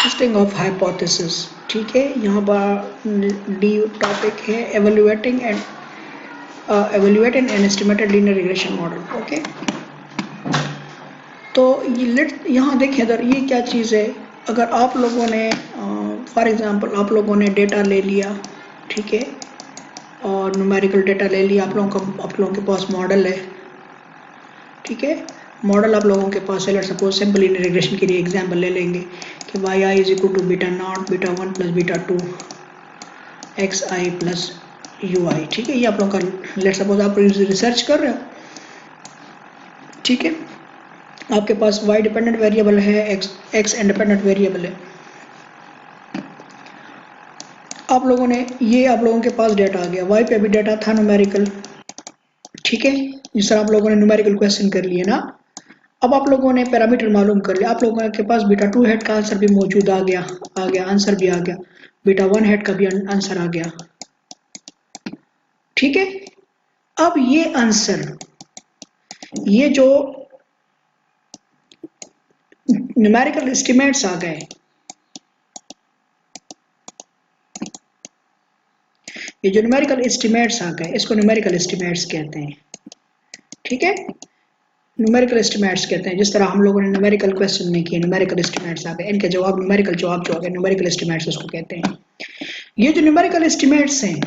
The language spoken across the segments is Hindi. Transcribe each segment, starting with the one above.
Testing of hypothesis. ठीक है, यहाँ पर डी टॉपिक है evaluate and estimate linear regression model। Okay, तो ये यहाँ देखें इधर ये क्या चीज़ है। अगर आप लोगों ने फॉर एग्जांपल आप लोगों ने डेटा ले लिया, ठीक है, और न्यूमेरिकल डेटा ले लिया, आप लोगों के पास मॉडल है, ठीक है, मॉडल आप लोगों के पास है। Let's suppose simple linear regression के लिए एग्जांपल ले लेंगे कि Y I is equal to beta naught beta 1 plus beta 2 X I plus U I. ठीक है, ये आप लोगों का लेट्स सपोज आप रिसर्च कर रहे हो, ठीक है, आपके पास y डिपेंडेंट वेरिएबल है, x इंडिपेंडेंट वेरिएबल है। आप लोगों ने ये आप लोगों के पास डेटा आ गया, y पे भी डेटा था न्यूमेरिकल, ठीक है, जिस तरह आप लोगों ने न्यूमेरिकल क्वेश्चन कर लिए ना। अब आप लोगों ने पैरामीटर मालूम कर लिया, आप लोगों के पास बीटा 2 हेड का आंसर भी मौजूद आ गया, आंसर भी आ गया, बीटा 1 हेड का भी आंसर आ गया, ठीक है। अब ये आंसर, ये जो न्यूमेरिकल एस्टिमेट्स आ गए, ये जो न्यूमेरिकल एस्टिमेट्स आ गए इसको न्यूमेरिकल एस्टिमेट्स कहते हैं, ठीक है, न्यूमेरिकल एस्टिमेट्स कहते हैं। जिस तरह हम लोगों ने न्यूमेरिकल क्वेश्चन में किए, न्यूमेरिकल एस्टिमेट्स आ गए, इनके जवाब न्यूमेरिकल जवाब जो आ गए न्यूमेरिकल एस्टिमेट्स उसको कहते हैं। ये जो न्यूमेरिकल एस्टिमेट्स हैं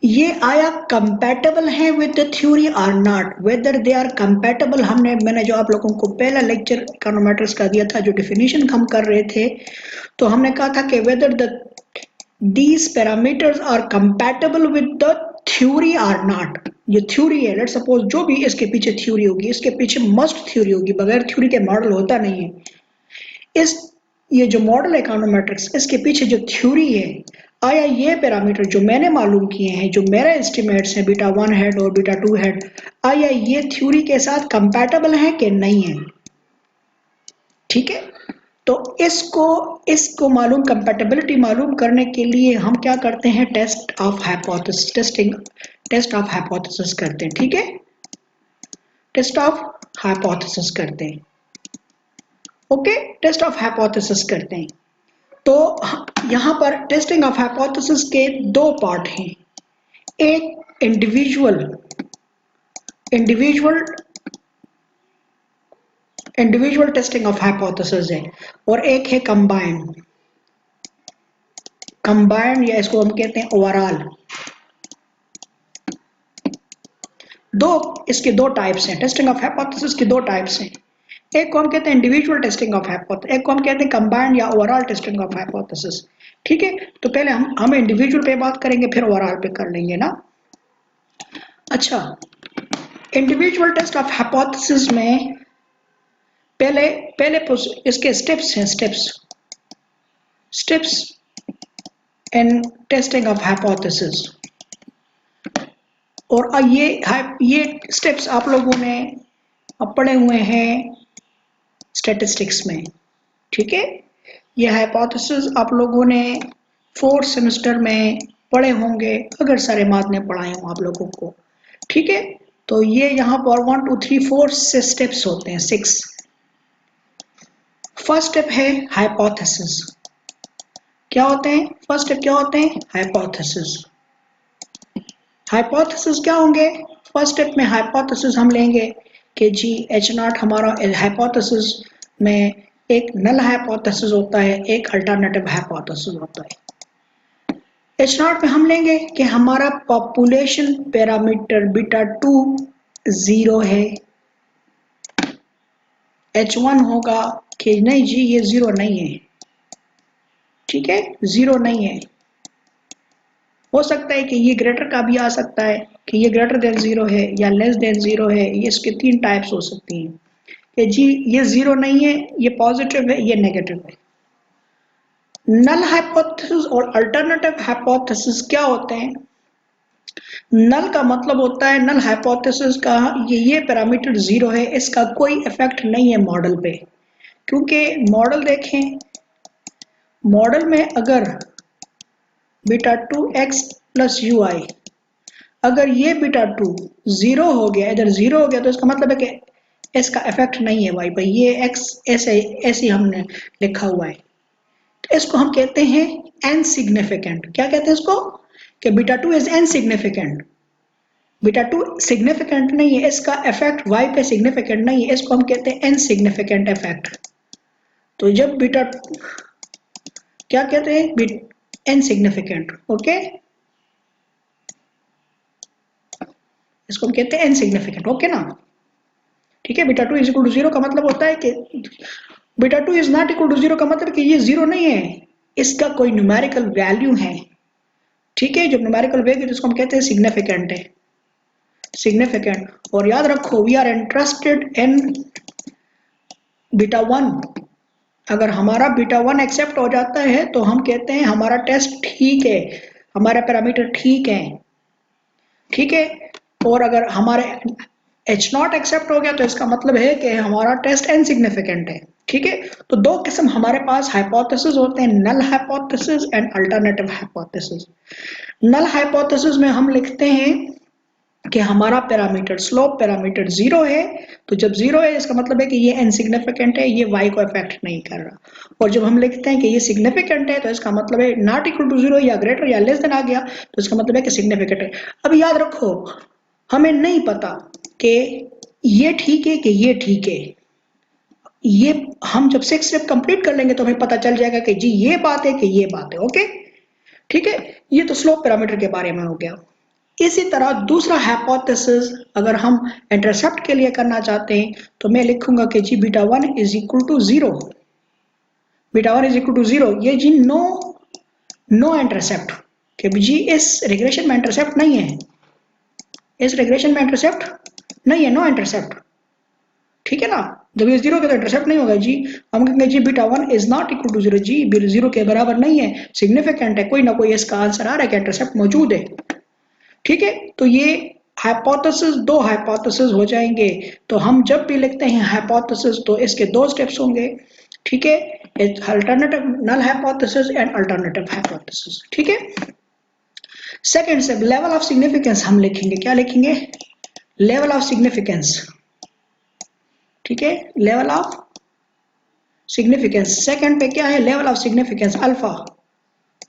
ये आया कंपैटिबल है विद द थ्योरी और not, whether they are compatible. मैंने जो आप लोगों को पहला लेक्चर इकोनोमेट्रिक्स का दिया था, जो डेफिनेशन हम कर रहे थे, तो हमने कहा था कि whether the these parameters are compatible with the theory or not। ये थ्योरी है, लेट्स सपोज जो भी इसके पीछे थ्योरी होगी, इसके पीछे मस्ट थ्योरी होगी, बगैर थ्योरी के मॉडल होता नहीं है। ये जो मॉडल है इकोनोमेट्रिक्स, इसके पीछे जो थ्योरी है, आया ये पैरामीटर जो मैंने मालूम किए हैं, जो मेरा एस्टिमेट्स हैं बीटा 1 हेड और बीटा 2 हेड, आया ये थ्योरी के साथ कंपैटिबल है कि नहीं है, ठीक है। तो इसको मालूम, कंपैटिबिलिटी मालूम करने के लिए हम क्या करते हैं, टेस्ट ऑफ हाइपोथेसिस करते हैं, ठीक है, टेस्ट ऑफ हाइपोथेसिस करते हैं, ओके, टेस्ट ऑफ हाइपोथेसिस करते हैं। तो यहां पर टेस्टिंग ऑफ हाइपोथेसिस के दो पार्ट हैं, एक इंडिविजुअल टेस्टिंग ऑफ हाइपोथेसिस है और एक है कंबाइंड या इसको हम कहते हैं ओवरऑल। इसके दो टाइप्स हैं, टेस्टिंग ऑफ हाइपोथेसिस के दो टाइप्स हैं, एक को हम कहते हैं इंडिविजुअल टेस्टिंग ऑफ हाइपोथेसिस, एक को हम कहते हैं कंबाइंड या ओवरऑल टेस्टिंग ऑफ हाइपोथेसिस, ठीक है। तो पहले हम इंडिविजुअल पे बात करेंगे, फिर ओवरऑल पे कर लेंगे ना। अच्छा, इंडिविजुअल टेस्ट ऑफ हाइपोथेसिस में पहले इसके स्टेप्स हैं, steps in testing of hypothesis. और ये स्टेप्स आप लोगों ने पढ़े हुए हैं स्टैटिस्टिक्स में, ठीक है। ये हाइपोथेसिस आप लोगों ने 4th सेमेस्टर में पढ़े होंगे, अगर सारे माद ने पढ़ाए हों आप लोगों को, ठीक है। तो ये यहाँ पर 1 2 3 4 से स्टेप्स होते हैं, 6। फर्स्ट स्टेप है हाइपोथेसिस। क्या होते हैं फर्स्ट स्टेप, क्या होते हैं, हाइपोथेसिस। हाइपोथेसिस क्या होंगे, फर्स्ट स्टेप में हाइपोथेसिस हम लेंगे कि जी H0 हमारा हाइपोथेसिस में एक नल हाइपोथेसिस होता है, एक अल्टरनेटिव हाइपोथेसिस होता है। H0 में हम लेंगे कि हमारा पॉपुलेशन पैरामीटर बीटा 2 0 है। H1 होगा कि नहीं जी ये 0 नहीं है, ठीक है, 0 नहीं है। हो सकता है कि ये ग्रेटर का भी आ सकता है कि ये ग्रेटर देन 0 है या लेस देन 0 है, ये इसके 3 टाइप्स हो सकती हैं कि जी ये 0 नहीं है, ये पॉजिटिव है, ये नेगेटिव है। नल हाइपोथेसिस और अल्टरनेटिव हाइपोथेसिस क्या होते हैं, नल का मतलब होता है, नल हाइपोथेसिस का ये पैरामीटर 0 है, इसका कोई इफेक्ट नहीं है मॉडल पे, क्योंकि मॉडल देखें, मॉडल में अगर बीटा 2x प्लस यू आई, अगर ये बीटा 2 0 हो गया, इधर 0 हो गया, तो इसका मतलब है कि इसका इफेक्ट नहीं है वाई पे, ये एक्स ऐसे ऐसे हमने लिखा हुआ है। तो इसको हम कहते हैं इनसिग्निफिकेंट। क्या कहते हैं इसको? कि beta 2 is insignificant. Beta 2 significant नहीं है, इसका इफेक्ट वाई पे सिग्निफिकेंट नहीं है, इसको हम कहते हैं इनसिग्निफिकेंट इफेक्ट। तो जब बीटा क्या कहते हैं? इनसिग्निफिकेंट। ओके, इसको हम कहते हैं इनसिग्निफिकेंट। ओके ना, ठीक है। बीटा 2 इज इक्वल टू 0 का मतलब होता है कि beta 2 is not equal to 0 का मतलब कि ये 0 नहीं है, इसका कोई न्यूमेरिकल वैल्यू है। ठीक है, जब न्यूमेरिकल वैल्यू जिसको हम कहते हैं सिग्निफिकेंट है, सिग्निफिकेंट। और याद रखो we are interested in beta 1। अगर हमारा बीटा 1 एक्सेप्ट हो जाता है तो हम कहते हैं हमारा टेस्ट ठीक है, हमारा पैरामीटर ठीक है। ठीक है, और अगर हमारे एच नॉट एक्सेप्ट हो गया तो इसका मतलब है कि हमारा टेस्ट इनसिग्निफिकेंट है। ठीक है, तो दो किस्म हमारे पास हाइपोथेसिस होते हैं, null hypothesis and alternative hypothesis. Null hypothesis में हम लिखते हैं कि हमारा पैरामीटर स्लोप पैरामीटर 0 है, तो जब 0 है इसका मतलब है कि ये इनसिग्निफिकेंट है, ये y को अफेक्ट नहीं कर रहा। और जब हम लिखते हैं कि ये सिग्निफिकेंट है तो इसका मतलब है नॉट इक्वल टू 0 या ग्रेटर या लेस देन आ गया तो इसका मतलब है कि सिग्निफिकेंट है। अब याद रखो हमें नहीं पता कि ये ठीक है कि ये ठीक है, ये हम जब 6 स्टेप कंप्लीट कर लेंगे तो हमें पता चल जाएगा कि जी ये बात है कि ये बात है। ओके, ठीक है, ये तो स्लोप पैरामीटर के बारे में हो गया। इसी तरह दूसरा हाइपोथेसिस अगर हम इंटरसेप्ट के लिए करना चाहते हैं तो मैं लिखूंगा कि जी beta 1 is equal to 0। Beta 1 is equal to 0, ये जी नो इंटरसेप्ट, कि जी इस रिग्रेशन में इंटरसेप्ट नहीं है, इस रिग्रेशन में इंटरसेप्ट नहीं है, नो इंटरसेप्ट। ठीक है ना, जब ये 0 के तो इंटरसेप्ट नहीं होगा जी, हम कहेंगे जी beta 1 is not equal to 0, जी 0 के बराबर नहीं है, सिग्निफिकेंट है, कोई ना कोई इसका आंसर आ रहा है कि इंटरसेप्ट मौजूद है। ठीक है, तो ये हाइपोथेसिस दो हाइपोथेसिस हो जाएंगे। तो हम जब भी लिखते हैं हाइपोथेसिस तो इसके दो स्टेप्स होंगे। ठीक है, alternative null hypothesis and alternative hypothesis. ठीक है, second step level of significance हम लिखेंगे। क्या लिखेंगे? Level of significance. ठीक है, लेवल ऑफ सिग्निफिकेंस। सेकंड पे क्या है? Level of significance alpha.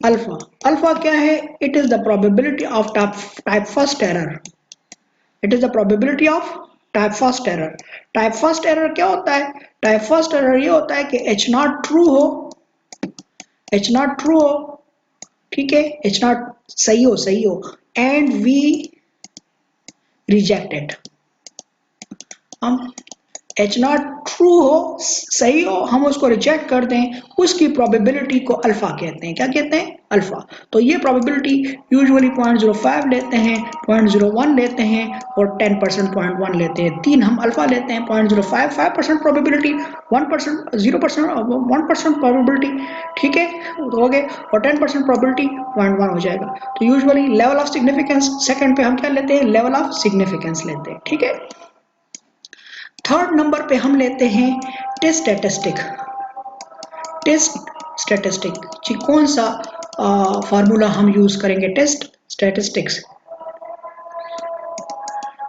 Alpha alpha क्या है? It is the probability of type first error. It is the probability of type first error. Type first error क्या होता है? टाइप फर्स्ट एरर ये होता है कि एच नॉट ट्रू हो, एच नॉट ट्रू हो, ठीक है, एच नॉट सही हो एंड वी रिजेक्ट इट। हम एच नॉट ट्रू हो, सही हो, हम उसको रिजेक्ट कर दें, उसकी प्रोबेबिलिटी को अल्फा कहते हैं। क्या कहते हैं? अल्फा। तो ये प्रोबेबिलिटी यूजुअली 0.05 लेते हैं, 0.01 लेते हैं और 10% 0.1 लेते हैं। तीन हम अल्फा लेते हैं, 0.05 5% प्रोबेबिलिटी, 1% 0% 1% प्रोबेबिलिटी, ठीक है, हो गए, और 10% प्रोबेबिलिटी 0.1 हो जाएगा। तो usually level of significance second पे हम क्या लेते हैं? लेवल ऑफ सिग्निफिकेंस लेते हैं। ठीक है, थर्ड नंबर पे हम लेते हैं टेस्ट स्टैटिस्टिक। टेस्ट स्टैटिस्टिक जी कौन सा फार्मूला हम यूज करेंगे? टेस्ट स्टैटिस्टिक्स,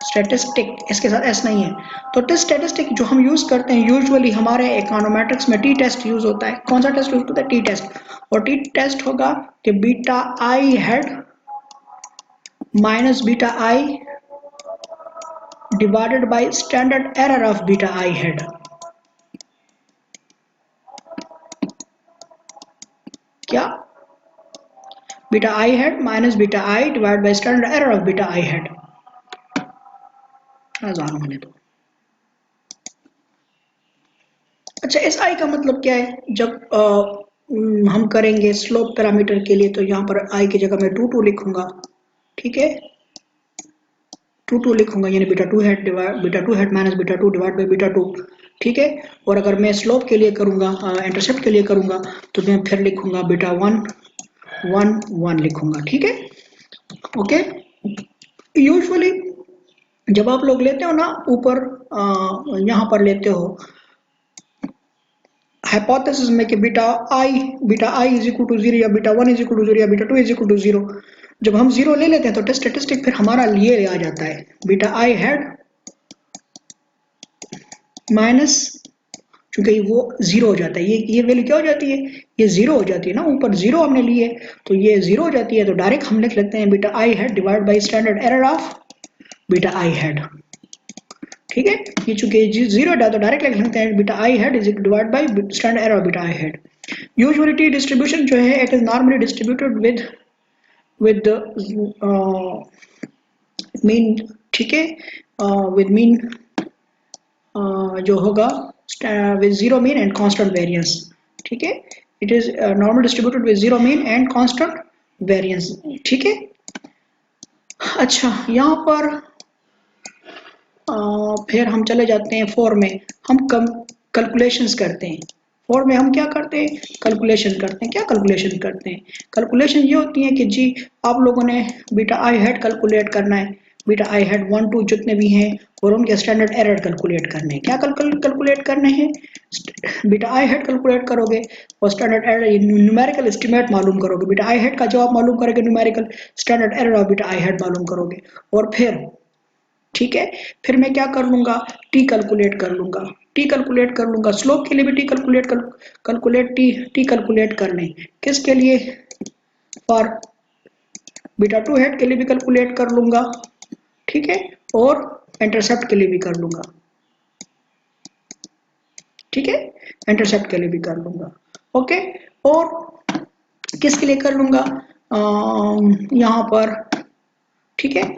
स्टैटिस्टिक इसके साथ एस नहीं है। तो टेस्ट स्टैटिस्टिक जो हम यूज करते हैं यूजुअली हमारे इकोनोमेट्रिक्स में टी टेस्ट यूज होता है। कौन सा टेस्ट यूज होता है? T test. और टी टेस्ट होगा कि beta I head minus beta I divided by standard error of beta I head। क्या? Beta I head minus beta I divide by standard error of beta I head. हजार होने दो। अच्छा, इस आई का मतलब क्या है? जब हम करेंगे स्लोप पैरामीटर के लिए तो यहाँ पर आई की जगह मैं 2 लिखूंगा। ठीक है, 2 लिखूंगा, यानी beta two head minus beta 2 divide by beta 2। ठीक है, और अगर मैं स्लोप के लिए करूंगा, इंटरसेप्ट के लिए करूंगा तो मैं फिर लिखूंगा बीटा 1 1 1 लिखूंगा। ठीक है, ओके। यूजुअली जब आप लोग लेते हो ना ऊपर यहाँ पर लेते हो हाइपोथेसिस में कि beta I is equal to 0 या बीटा 1 इज इक्वल टू 0 या बीटा 2 इज इक्वल टू 0, जब हम 0 ले लेते हैं तो स्टैटिस्टिक फिर हमारा लिए आ जाता है बीटा आई हेड माइनस, क्योंकि वो जीरो हो जाता है, ये वैल्यू क्या हो जाती है, ये जीरो हो जाती है ना, ऊपर जीरो हमने लिए तो ये जीरो हो जाती है, तो डायरेक्ट हम लिख लेते हैं beta I head divide by standard error of beta I head. ठीक है, ये चूंकि जीरो था तो डायरेक्ट लिख लेते हैं beta I hat is divide by standard error of beta I hat. Usually distribution जो है it is normally distributed with mean, ठीक है, विद मीन जो होगा with zero mean and constant variance. ठीक है, it is normal distributed with zero mean and constant variance. ठीक है, अच्छा यहाँ पर फिर हम चले जाते हैं फोर में, हम कम कैलकुलेशंस करते हैं। फोर में हम क्या करते हैं, कैलकुलेशन करते हैं। क्या कैलकुलेशन करते हैं, कैलकुलेशन ये होती है कि जी आप लोगों ने बीटा आई हेड कैलकुलेट करना है, बीटा आई हेड 1 2 जितने भी हैं और उनके स्टैंडर्ड एरर कैलकुलेट करने हैं। क्या कैलकुलेट करने हैं, बीटा आई हेड कैलकुलेट करोगे और स्टैंडर्ड एरर न्यूमेरिकल एस्टिमेट मालूम करोगे, बीटा आई हेड का जवाब मालूम करोगे, numerical standard error of beta I head मालूम करोगे, और फिर ठीक है, फिर मैं क्या कर लूंगा, टी कैलकुलेट कर लूंगा, टी कैलकुलेट कर लूंगा, स्लोप के लिए भी टी कैलकुलेट टी कैलकुलेट कर लें, किसके लिए, फॉर बीटा टू हेड के लिए भी कैलकुलेट कर लूंगा, ठीक है, और इंटरसेप्ट के लिए भी कर लूंगा, ठीक है, इंटरसेप्ट के लिए भी कर लूंगा। ओके, और किसके लिए कर लूंगा, यहाँ पर, ठीक है।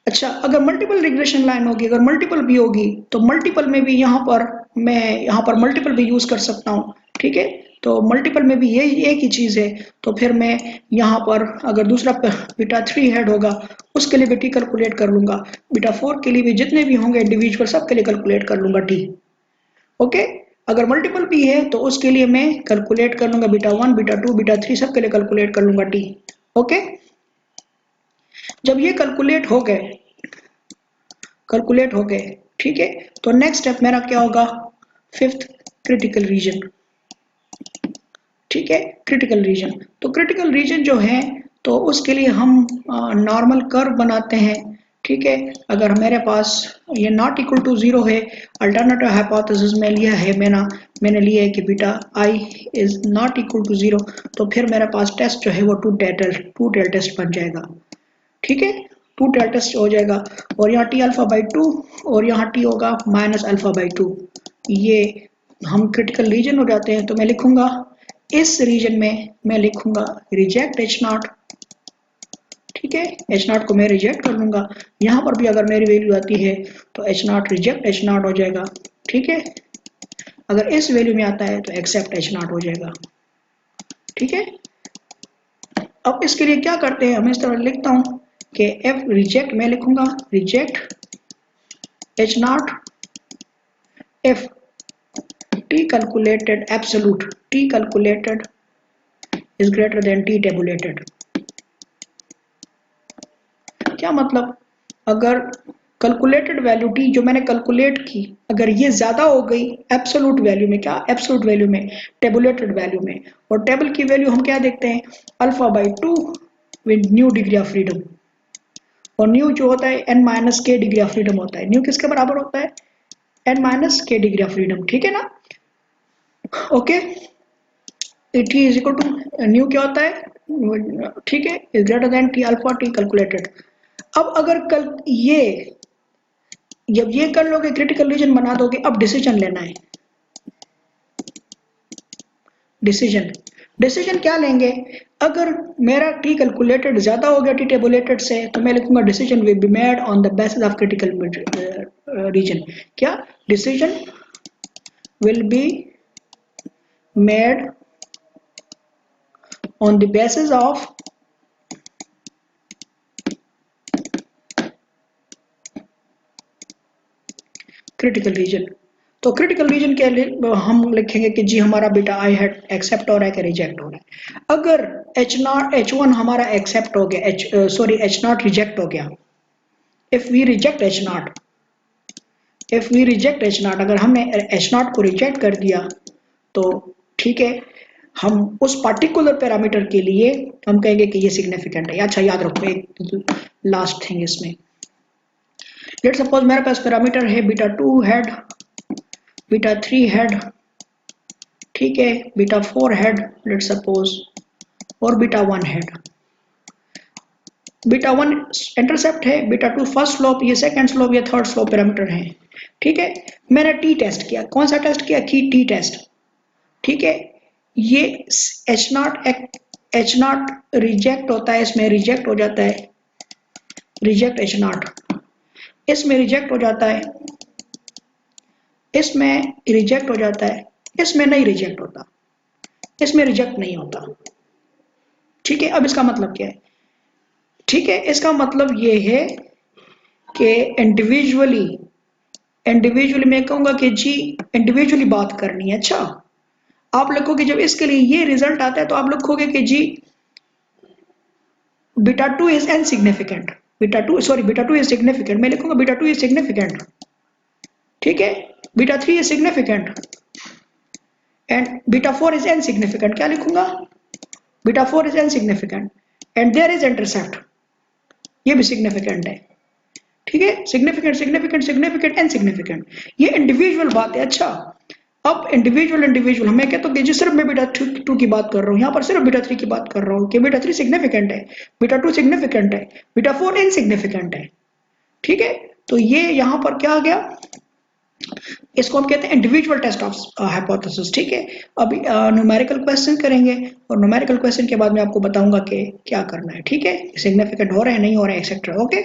अच्छा, अगर मल्टीपल रिग्रेशन लाइन होगी, अगर मल्टीपल भी होगी तो मल्टीपल में भी यहाँ पर मैं यहाँ पर मल्टीपल भी यूज कर सकता हूँ, ठीक है, तो मल्टीपल में भी ये एक ही चीज है, तो फिर मैं यहाँ पर अगर दूसरा बीटा थ्री हेड होगा उसके लिए भी टी कैलकुलेट कर लूंगा, बीटा फोर के लिए भी जितने भी होंगे इंडिविजुअल सबके लिए कैलकुलेट कर लूंगा टी। ओके, अगर मल्टीपल भी है तो उसके लिए मैं कैलकुलेट कर लूंगा beta one beta two beta three सबके लिए कैलकुलेट कर लूंगा टी। ओके, जब ये कैलकुलेट हो गए, ठीक है, तो नेक्स्ट स्टेप मेरा क्या होगा, फिफ्थ क्रिटिकल रीजन। ठीक है, क्रिटिकल रीजन, तो क्रिटिकल रीजन जो है तो उसके लिए हम नॉर्मल कर्व बनाते हैं। ठीक है, अगर मेरे पास ये नॉट इक्वल टू जीरो है, अल्टरनेटिव हाइपोथेसिस में लिया है मैंने लिया है कि beta I is not equal to zero, तो फिर मेरे पास टेस्ट जो है वो टू टेल टेस्ट बन जाएगा। ठीक है, टू टेल टेस्ट हो जाएगा, और यहाँ टी अल्फा बाई टू और यहाँ टी होगा माइनस अल्फा बाई टू, ये हम क्रिटिकल रीजन हो जाते हैं। तो मैं लिखूंगा इस रीजन में मैं लिखूंगा रिजेक्ट एच नॉट, ठीक है, एच नॉट को मैं रिजेक्ट कर लूंगा, यहाँ पर भी अगर मेरी वैल्यू आती है तो H not reject H not हो जाएगा, ठीक है, अगर इस वैल्यू में आता है तो एक्सेप्ट एच नॉट हो जाएगा। ठीक है, अब इसके लिए क्या करते हैं, हम इस तरह लिखता हूं कि एफ रिजेक्ट, मैं लिखूंगा reject H not F T calculated absolute, T calculated is greater than T tabulated. क्या मतलब, अगर कैलकुलेटेड वैल्यू टी जो मैंने कैलकुलेट की अगर ये ज्यादा हो गई एब्सोल्यूट वैल्यू में, क्या एब्सोल्यूट वैल्यू में, टेबुलेटेड वैल्यू में, और टेबल की वैल्यू हम क्या देखते हैं, alpha by two with nu degree of freedom, और न्यू जो होता है N minus K degree of freedom होता है, न्यू किसके बराबर होता है, N minus K degree of freedom. ठीक है ना, okay, T is equal to nu क्या होता है, ठीक है, is greater than T alpha T calculated. अब अगर कल ये जब ये कर लोगे क्रिटिकल रीजन बना दोगे, अब डिसीजन लेना है, डिसीजन डिसीजन क्या लेंगे, अगर मेरा टी कैलकुलेटेड ज्यादा हो गया टी टेबुलेटेड से तो मैं लिखूंगा decision will be made on the basis of critical region. क्या, decision will be made on the basis of critical region. तो क्रिटिकल रीजन के लिए हम लिखेंगे कि जी हमारा बीटा आई हेड एक्सेप्ट हो रहा है कि रिजेक्ट हो रहा है। अगर एच नॉट एच वन हमारा एक्सेप्ट हो गया, एच नॉट रिजेक्ट हो गया, if we reject H not, if we reject H not, अगर हमने एच नॉट को रिजेक्ट कर दिया तो ठीक है, हम उस पार्टिकुलर पैरामीटर के लिए हम कहेंगे कि ये सिग्निफिकेंट है। अच्छा याद रखो एक लास्ट थिंग इसमें, लेट सपोज मेरे पास पैरामीटर है beta two head beta 3 head, ठीक है, बीटा 4 हेड लेट्स सपोज, और बीटा 1 हेड। बीटा 1 इंटरसेप्ट है, बीटा 2 फर्स्ट स्लोप, ये सेकंड स्लोप, ये थर्ड स्लोप पैरामीटर है, ठीक है। मैंने टी टेस्ट किया, कौन सा टेस्ट किया, की टी टेस्ट, ठीक है। ये एच नॉट रिजेक्ट होता है, इसमें रिजेक्ट हो जाता है, रिजेक्ट एच नॉट, इसमें रिजेक्ट हो जाता है, इसमें रिजेक्ट हो जाता है, इसमें नहीं रिजेक्ट होता, इसमें रिजेक्ट नहीं होता, ठीक है। अब इसका मतलब क्या है, ठीक है, इसका मतलब ये है कि इंडिविजुअली मैं कहूंगा कि जी इंडिविजुअली बात करनी है। अच्छा, आप लिखोगे जब इसके लिए ये रिजल्ट आता है तो आप लिखोगे कि जी beta 2 is insignificant, beta 2 is significant, मैं लिखूंगा बीटा 2 इज सिग्निफिकेंट, ठीक है। Beta 3 is significant and beta 4 is insignificant, क्या लिखूंगा, beta 4 is insignificant and there is intercept, ये भी सिग्निफिकेंट है, ठीक है। सिग्निफिकेंट सिग्निफिकेंट सिग्निफिकेंट इनसिग्निफिकेंट, ये इंडिविजुअल बात है। अच्छा, अब इंडिविजुअल मैं कहता हूँ कि जी सिर्फ मैं बीटा 2 की बात कर रहा हूँ, यहाँ पर सिर्फ बीटा 3 की बात कर रहा हूँ कि बीटा 3 सिग्निफिकेंट है, बीटा 2 सिग्निफिकेंट है, बीटा 4 इनसिग्निफिकेंट है, ठीक है। तो ये यहाँ पर क्या आ गया, इसको हम कहते हैं इंडिविजुअल टेस्ट ऑफ हाइपोथेसिस, ठीक है। अभी न्यूमेरिकल क्वेश्चन करेंगे और न्यूमेरिकल क्वेश्चन के बाद मैं आपको बताऊंगा कि क्या करना है, ठीक है, सिग्निफिकेंट हो रहे हैं नहीं हो रहे हैं एक्सेट्रा, ओके।